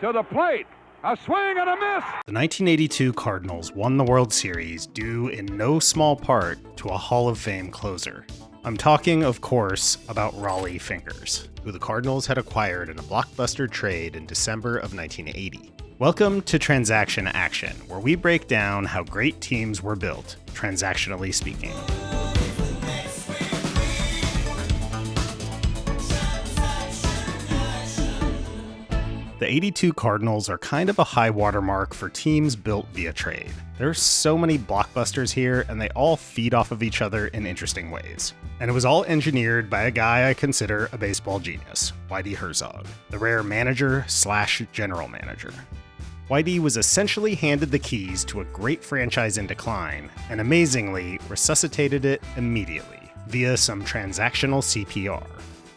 to the plate. A swing and a miss. The 1982 Cardinals won the World Series due in no small part to a Hall of Fame closer. I'm talking, of course, about Rollie Fingers, who the Cardinals had acquired in a blockbuster trade in December of 1980. Welcome to Transaction Action, where we break down how great teams were built, transactionally speaking. The 82 Cardinals are kind of a high watermark for teams built via trade. There are so many blockbusters here, and they all feed off of each other in interesting ways. And it was all engineered by a guy I consider a baseball genius, Whitey Herzog, the rare manager/general manager. Whitey was essentially handed the keys to a great franchise in decline, and amazingly resuscitated it immediately via some transactional CPR.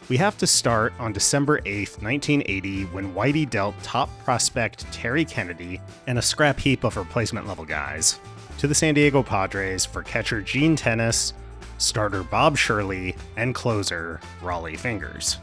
We have to start on December 8th, 1980, when Whitey dealt top prospect Terry Kennedy and a scrap heap of replacement-level guys to the San Diego Padres for catcher Gene Tenace, starter Bob Shirley, and closer Rollie Fingers.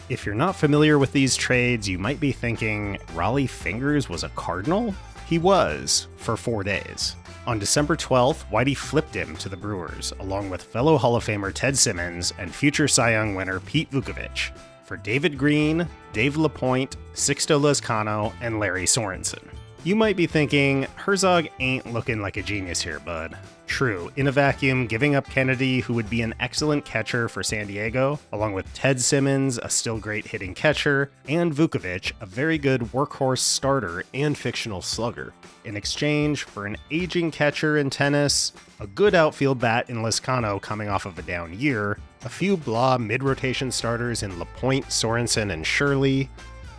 If you're not familiar with these trades, you might be thinking, Rollie Fingers was a Cardinal? He was, for 4 days. On December 12th, Whitey flipped him to the Brewers, along with fellow Hall of Famer Ted Simmons and future Cy Young winner Pete Vukovich, for David Green, Dave LaPointe, Sixto Lezcano, and Larry Sorensen. You might be thinking, Herzog ain't looking like a genius here, bud. True, in a vacuum, giving up Kennedy, who would be an excellent catcher for San Diego, along with Ted Simmons, a still great hitting catcher, and Vukovich, a very good workhorse starter and fictional slugger, in exchange for an aging catcher in Tenace, a good outfield bat in Lezcano coming off of a down year, a few blah mid-rotation starters in LaPointe, Sorensen, and Shirley,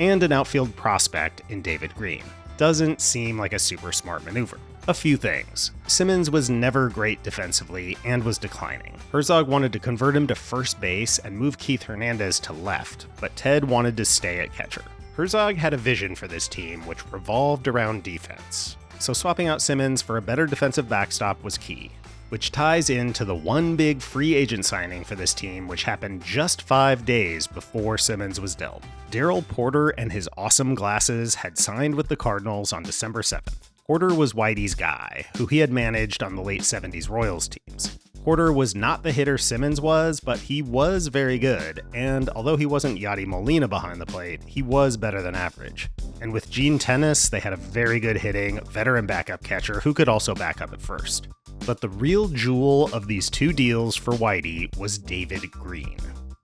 and an outfield prospect in David Green. Doesn't seem like a super smart maneuver. A few things. Simmons was never great defensively and was declining. Herzog wanted to convert him to first base and move Keith Hernandez to left, but Ted wanted to stay at catcher. Herzog had a vision for this team which revolved around defense, so swapping out Simmons for a better defensive backstop was key, which ties into the one big free agent signing for this team, which happened just 5 days before Simmons was dealt. Darryl Porter and his awesome glasses had signed with the Cardinals on December 7th. Porter was Whitey's guy, who he had managed on the late 70s Royals teams. Porter was not the hitter Simmons was, but he was very good, and although he wasn't Yadi Molina behind the plate, he was better than average. And with Gene Tenace, they had a very good hitting, veteran backup catcher who could also back up at first. But the real jewel of these two deals for Whitey was David Green.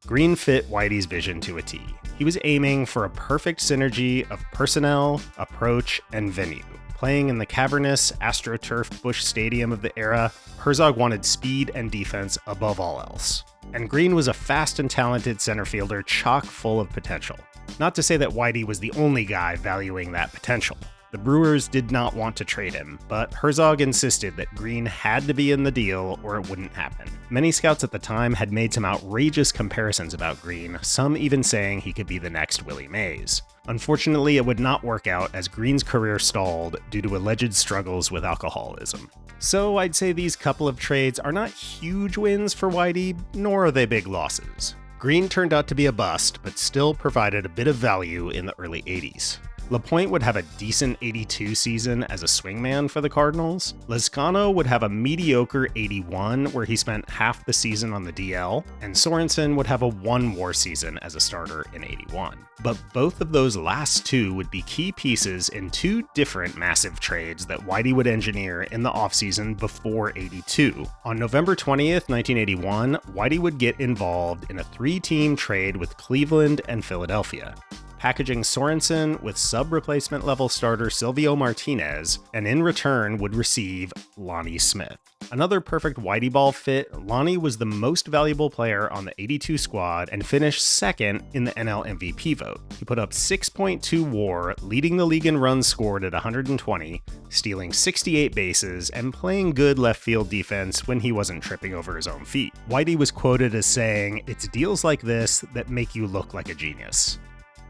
Green fit Whitey's vision to a T. He was aiming for a perfect synergy of personnel, approach, and venue. Playing in the cavernous, astroturfed Busch Stadium of the era, Herzog wanted speed and defense above all else. And Green was a fast and talented center fielder chock full of potential. Not to say that Whitey was the only guy valuing that potential. The Brewers did not want to trade him, but Herzog insisted that Green had to be in the deal or it wouldn't happen. Many scouts at the time had made some outrageous comparisons about Green, some even saying he could be the next Willie Mays. Unfortunately, it would not work out as Green's career stalled due to alleged struggles with alcoholism. So I'd say these couple of trades are not huge wins for Whitey, nor are they big losses. Green turned out to be a bust, but still provided a bit of value in the early 80s. LaPointe would have a decent 82 season as a swingman for the Cardinals. Lezcano would have a mediocre 81 where he spent half the season on the DL, and Sorensen would have a one WAR season as a starter in 81. But both of those last two would be key pieces in two different massive trades that Whitey would engineer in the offseason before 82. On November 20th, 1981, Whitey would get involved in a 3-team trade with Cleveland and Philadelphia, packaging Sorensen with sub-replacement level starter Silvio Martinez, and in return would receive Lonnie Smith. Another perfect Whiteyball fit, Lonnie was the most valuable player on the 82 squad and finished second in the NL MVP vote. He put up 6.2 WAR, leading the league in runs scored at 120, stealing 68 bases, and playing good left field defense when he wasn't tripping over his own feet. Whitey was quoted as saying, "It's deals like this that make you look like a genius."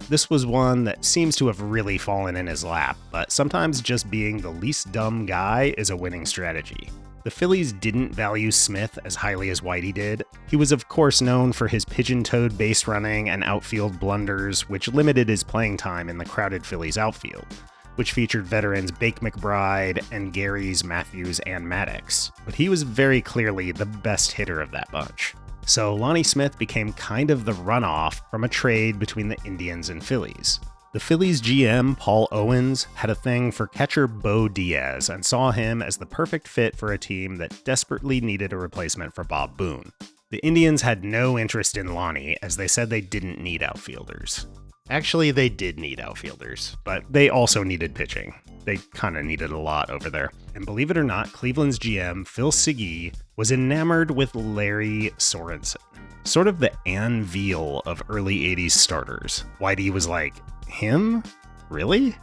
This was one that seems to have really fallen in his lap, but sometimes just being the least dumb guy is a winning strategy. The Phillies didn't value Smith as highly as Whitey did. He was of course known for his pigeon-toed base running and outfield blunders, which limited his playing time in the crowded Phillies outfield, which featured veterans Bake McBride and Garys, Matthews, and Maddox. But he was very clearly the best hitter of that bunch. So Lonnie Smith became kind of the runoff from a trade between the Indians and Phillies. The Phillies GM, Paul Owens, had a thing for catcher Bo Diaz and saw him as the perfect fit for a team that desperately needed a replacement for Bob Boone. The Indians had no interest in Lonnie, as they said they didn't need outfielders. Actually, they did need outfielders, but they also needed pitching. They kind of needed a lot over there. And believe it or not, Cleveland's GM, Phil Segui, was enamored with Larry Sorensen, sort of the Ann Veal of early 80s starters. Whitey was like, him? Really?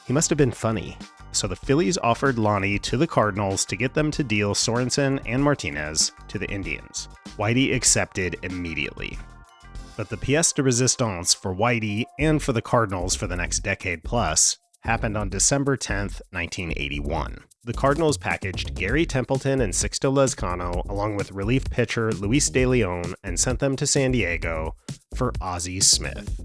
He must have been funny. So the Phillies offered Lonnie to the Cardinals to get them to deal Sorensen and Martinez to the Indians. Whitey accepted immediately. But the pièce de résistance for Whitey and for the Cardinals for the next decade plus happened on December 10th, 1981. The Cardinals packaged Gary Templeton and Sixto Lezcano along with relief pitcher Luis De Leon and sent them to San Diego for Ozzie Smith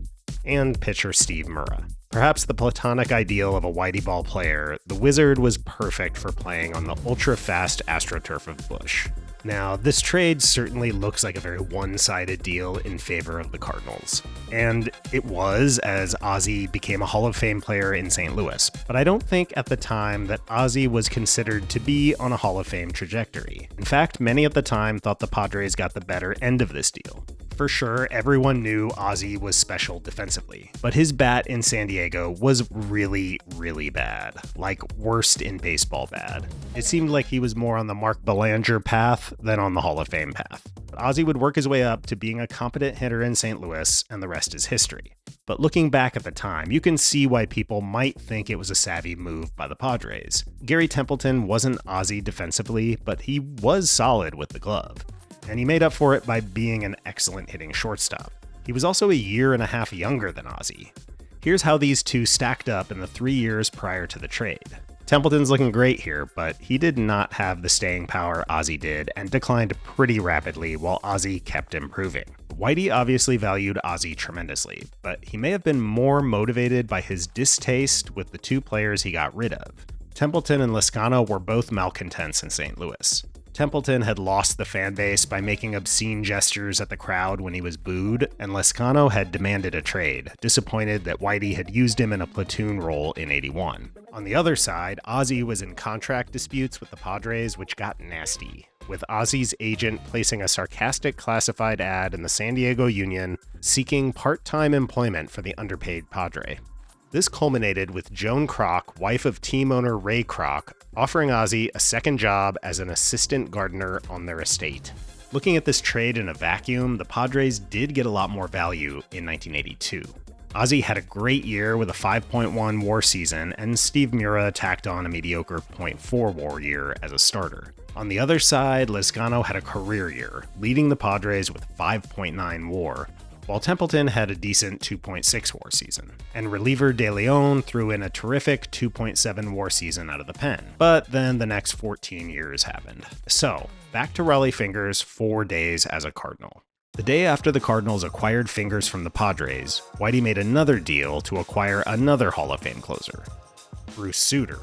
and pitcher Steve Murrah. Perhaps the platonic ideal of a Whiteyball player, the Wizard was perfect for playing on the ultra-fast AstroTurf of Busch. Now, this trade certainly looks like a very one-sided deal in favor of the Cardinals. And it was, as Ozzie became a Hall of Fame player in St. Louis. But I don't think at the time that Ozzie was considered to be on a Hall of Fame trajectory. In fact, many at the time thought the Padres got the better end of this deal. For sure, everyone knew Ozzie was special defensively, but his bat in San Diego was really, really bad. Like, worst in baseball bad. It seemed like he was more on the Mark Belanger path than on the Hall of Fame path. But Ozzie would work his way up to being a competent hitter in St. Louis, and the rest is history. But looking back at the time, you can see why people might think it was a savvy move by the Padres. Gary Templeton wasn't Ozzie defensively, but he was solid with the glove. And he made up for it by being an excellent hitting shortstop. He was also a year and a half younger than Ozzie. Here's how these two stacked up in the 3 years prior to the trade. Templeton's looking great here, but he did not have the staying power Ozzie did and declined pretty rapidly while Ozzie kept improving. Whitey obviously valued Ozzie tremendously, but he may have been more motivated by his distaste with the two players he got rid of. Templeton and Lezcano were both malcontents in St. Louis. Templeton had lost the fan base by making obscene gestures at the crowd when he was booed, and Lezcano had demanded a trade, disappointed that Whitey had used him in a platoon role in '81. On the other side, Ozzie was in contract disputes with the Padres, which got nasty, with Ozzie's agent placing a sarcastic classified ad in the San Diego Union seeking part-time employment for the underpaid Padre. This culminated with Joan Kroc, wife of team owner Ray Kroc, offering Ozzie a second job as an assistant gardener on their estate. Looking at this trade in a vacuum, the Padres did get a lot more value in 1982. Ozzie had a great year with a 5.1 WAR season, and Steve Murrah tacked on a mediocre .4 WAR year as a starter. On the other side, Lezcano had a career year, leading the Padres with 5.9 WAR, while Templeton had a decent 2.6 WAR season, and reliever De Leon threw in a terrific 2.7 WAR season out of the pen. But then the next 14 years happened. So, back to Raleigh Fingers 4 days as a Cardinal. The day after the Cardinals acquired Fingers from the Padres, Whitey made another deal to acquire another Hall of Fame closer, Bruce Sutter.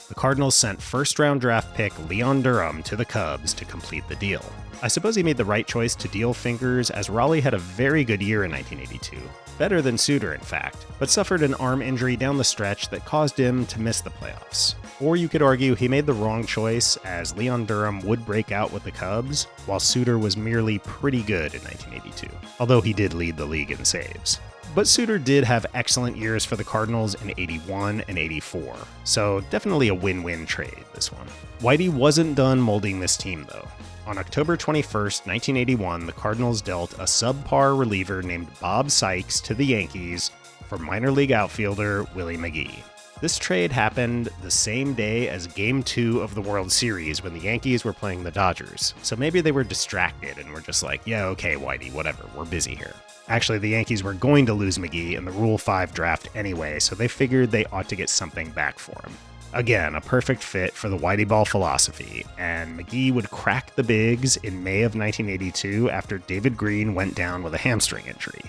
The Cardinals sent first-round draft pick Leon Durham to the Cubs to complete the deal. I suppose he made the right choice to deal Fingers, as Raleigh had a very good year in 1982. Better than Sutter, in fact, but suffered an arm injury down the stretch that caused him to miss the playoffs. Or you could argue he made the wrong choice, as Leon Durham would break out with the Cubs, while Sutter was merely pretty good in 1982, although he did lead the league in saves. But Sutter did have excellent years for the Cardinals in '81 and '84, so definitely a win-win trade, this one. Whitey wasn't done molding this team, though. On October 21st, 1981, the Cardinals dealt a subpar reliever named Bob Sykes to the Yankees for minor league outfielder Willie McGee. This trade happened the same day as Game 2 of the World Series when the Yankees were playing the Dodgers, so maybe they were distracted and were just like, yeah, okay, Whitey, whatever, we're busy here. Actually, the Yankees were going to lose McGee in the Rule 5 draft anyway, so they figured they ought to get something back for him. Again, a perfect fit for the Whiteyball philosophy, and McGee would crack the bigs in May of 1982 after David Green went down with a hamstring injury.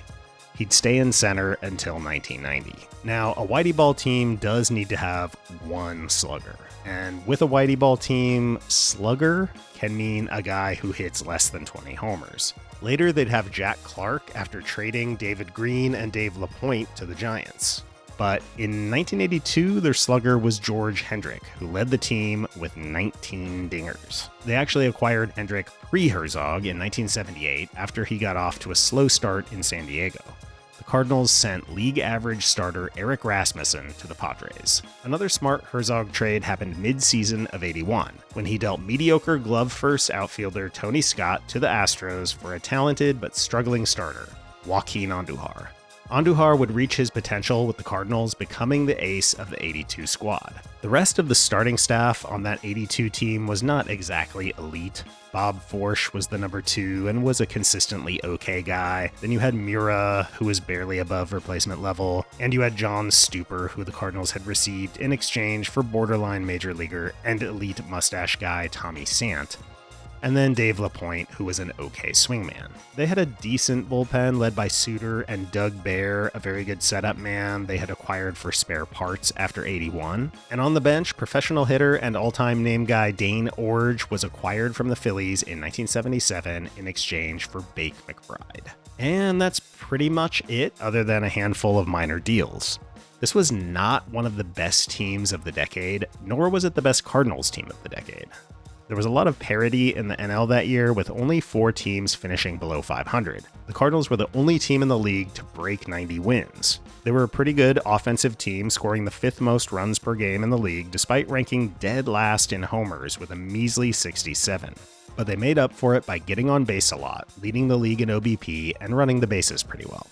He'd stay in center until 1990. Now, a Whiteyball team does need to have one slugger, and with a Whiteyball team, slugger can mean a guy who hits less than 20 homers. Later, they'd have Jack Clark after trading David Green and Dave LaPointe to the Giants. But in 1982, their slugger was George Hendrick, who led the team with 19 dingers. They actually acquired Hendrick pre-Herzog in 1978 after he got off to a slow start in San Diego. The Cardinals sent league average starter Eric Rasmussen to the Padres. Another smart Herzog trade happened mid-season of 81, when he dealt mediocre glove-first outfielder Tony Scott to the Astros for a talented but struggling starter, Joaquin Andujar. Andujar would reach his potential with the Cardinals, becoming the ace of the 82 squad. The rest of the starting staff on that 82 team was not exactly elite. Bob Forsch was the number 2 and was a consistently okay guy. Then you had Mura, who was barely above replacement level, and you had John Stuper, who the Cardinals had received in exchange for borderline major leaguer and elite mustache guy Tommy Sant. And then Dave LaPointe, who was an okay swingman. They had a decent bullpen led by Suter and Doug Baer, a very good setup man they had acquired for spare parts after 81. And on the bench, professional hitter and all-time name guy Dane Orge was acquired from the Phillies in 1977 in exchange for Bake McBride. And that's pretty much it, other than a handful of minor deals. This was not one of the best teams of the decade, nor was it the best Cardinals team of the decade. There was a lot of parity in the NL that year, with only 4 teams finishing below 500. The Cardinals were the only team in the league to break 90 wins. They were a pretty good offensive team, scoring the 5th most runs per game in the league, despite ranking dead last in homers with a measly 67. But they made up for it by getting on base a lot, leading the league in OBP, and running the bases pretty well.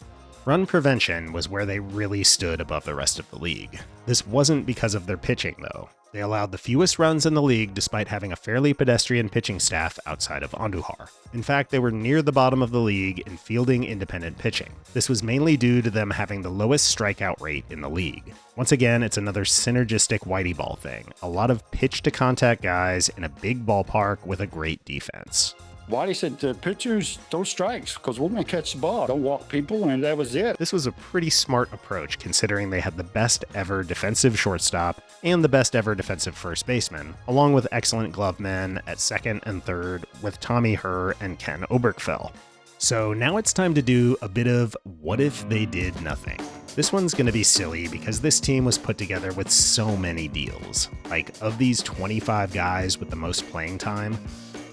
Run prevention was where they really stood above the rest of the league. This wasn't because of their pitching, though. They allowed the fewest runs in the league despite having a fairly pedestrian pitching staff outside of Andujar. In fact, they were near the bottom of the league in fielding independent pitching. This was mainly due to them having the lowest strikeout rate in the league. Once again, it's another synergistic Whiteyball thing. A lot of pitch-to-contact guys in a big ballpark with a great defense. Whitey said to pitchers, throw strikes, because we're going to catch the ball. Don't walk people, and that was it. This was a pretty smart approach, considering they had the best ever defensive shortstop and the best ever defensive first baseman, along with excellent glove men at second and third with Tommy Herr and Ken Oberkfell. So now it's time to do a bit of what if they did nothing. This one's going to be silly because this team was put together with so many deals. Like, of these 25 guys with the most playing time,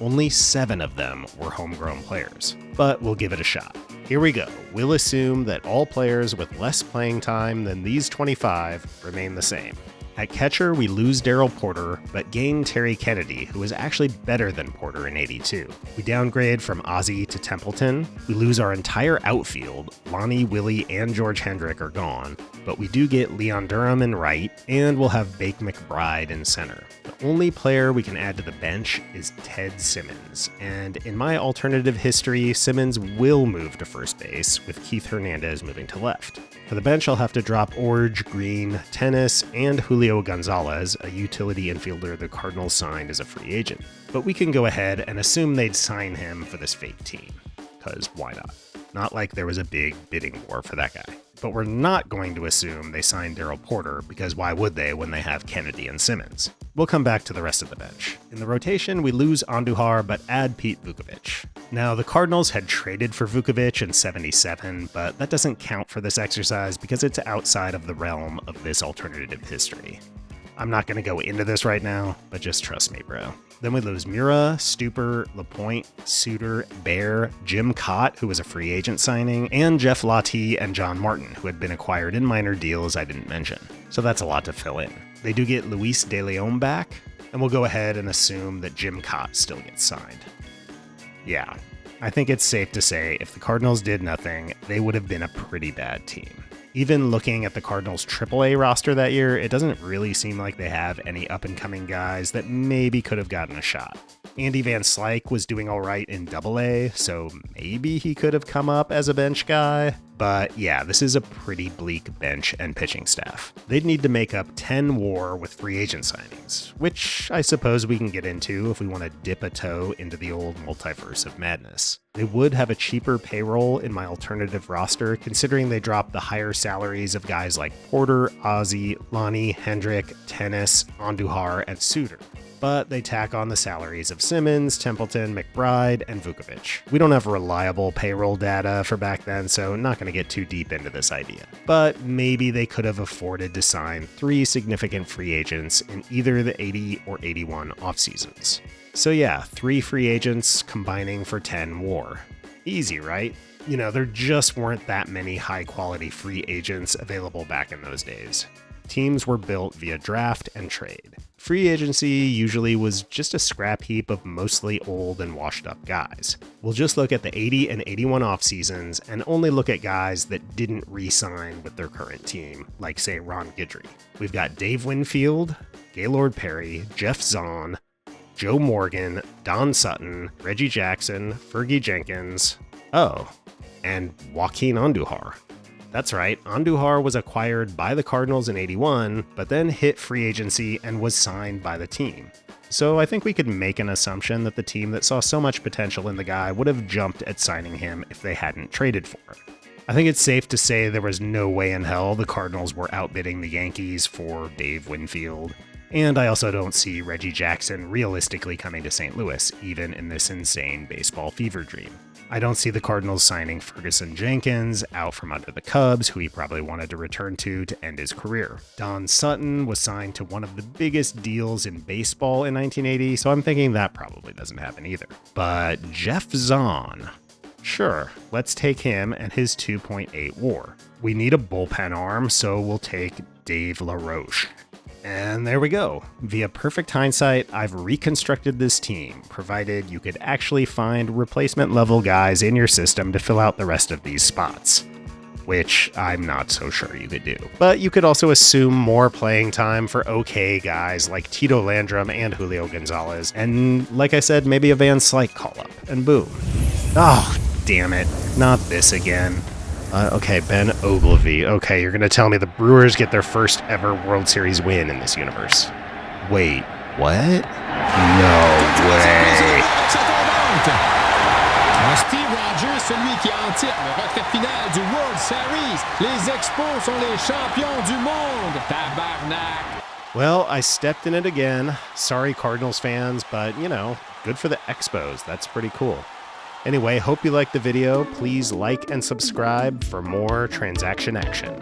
only 7 of them were homegrown players, but we'll give it a shot. Here we go. We'll assume that all players with less playing time than these 25 remain the same. At catcher, we lose Darryl Porter, but gain Terry Kennedy, who was actually better than Porter in 82. We downgrade from Ozzie to Templeton. We lose our entire outfield. Lonnie, Willie, and George Hendrick are gone, but we do get Leon Durham in right, and we'll have Bake McBride in center. The only player we can add to the bench is Ted Simmons, and in my alternative history, Simmons will move to first base, with Keith Hernandez moving to left. For the bench, I'll have to drop Orge, Green, Tennis, and Julio Gonzalez, a utility infielder the Cardinals signed as a free agent. But we can go ahead and assume they'd sign him for this fake team, because why not? Not like there was a big bidding war for that guy. But we're not going to assume they signed Darryl Porter, because why would they when they have Kennedy and Simmons? We'll come back to the rest of the bench. In the rotation, we lose Andujar, but add Pete Vukovich. Now, the Cardinals had traded for Vukovich in 77, but that doesn't count for this exercise because it's outside of the realm of this alternative history. I'm not going to go into this right now, but just trust me, bro. Then we lose Mura, Stuper, LaPointe, Suter, Baer, Jim Cott, who was a free agent signing, and Jeff Lottie and John Martin, who had been acquired in minor deals I didn't mention. So that's a lot to fill in. They do get Luis De Leon back, and we'll go ahead and assume that Jim Cott still gets signed. Yeah, I think it's safe to say if the Cardinals did nothing, they would have been a pretty bad team. Even looking at the Cardinals' AAA roster that year, it doesn't really seem like they have any up-and-coming guys that maybe could have gotten a shot. Andy Van Slyke was doing all right in Double-A, so maybe he could have come up as a bench guy. But yeah, this is a pretty bleak bench and pitching staff. They'd need to make up 10 WAR with free agent signings, which I suppose we can get into if we want to dip a toe into the old multiverse of madness. They would have a cheaper payroll in my alternative roster, considering they dropped the higher salaries of guys like Porter, Ozzie, Lonnie, Hendrick, Tennis, Andujar, and Suter. But they tack on the salaries of Simmons, Templeton, McBride, and Vukovic. We don't have reliable payroll data for back then, so not going to get too deep into this idea. But maybe they could have afforded to sign 3 significant free agents in either the 80 or 81 offseasons. So yeah, 3 free agents combining for 10 WAR. Easy, right? You know, there just weren't that many high-quality free agents available back in those days. Teams were built via draft and trade. Free agency usually was just a scrap heap of mostly old and washed up guys. We'll just look at the 80 and 81 off seasons and only look at guys that didn't re-sign with their current team, like say Ron Guidry. We've got Dave Winfield, Gaylord Perry, Jeff Zahn, Joe Morgan, Don Sutton, Reggie Jackson, Fergie Jenkins, and Joaquin Andujar. That's right, Andujar was acquired by the Cardinals in 81, but then hit free agency and was signed by the team. So I think we could make an assumption that the team that saw so much potential in the guy would have jumped at signing him if they hadn't traded for him. I think it's safe to say there was no way in hell the Cardinals were outbidding the Yankees for Dave Winfield. And I also don't see Reggie Jackson realistically coming to St. Louis, even in this insane baseball fever dream. I don't see the Cardinals signing Ferguson Jenkins out from under the Cubs, who he probably wanted to return to end his career. Don Sutton was signed to one of the biggest deals in baseball in 1980, so I'm thinking that probably doesn't happen either. But Jeff Zahn, sure, let's take him and his 2.8 WAR. We need a bullpen arm, so we'll take Dave LaRoche. And there we go. Via perfect hindsight, I've reconstructed this team, provided you could actually find replacement level guys in your system to fill out the rest of these spots, which I'm not so sure you could do. But you could also assume more playing time for okay guys like Tito Landrum and Julio Gonzalez, and like I said, maybe a Van Slyke call-up, and boom. Oh, damn it. Not this again. Okay, Ben Ogilvy. Okay, you're going to tell me the Brewers get their first ever World Series win in this universe. Wait, what? No way. Steve Rogers, celui qui est en titre, le retrait final du World Series. Les Expos sont les champions du monde. Tabarnak. Well, I stepped in it again. Sorry, Cardinals fans, but, you know, good for the Expos. That's pretty cool. Anyway, hope you liked the video. Please like and subscribe for more transaction action.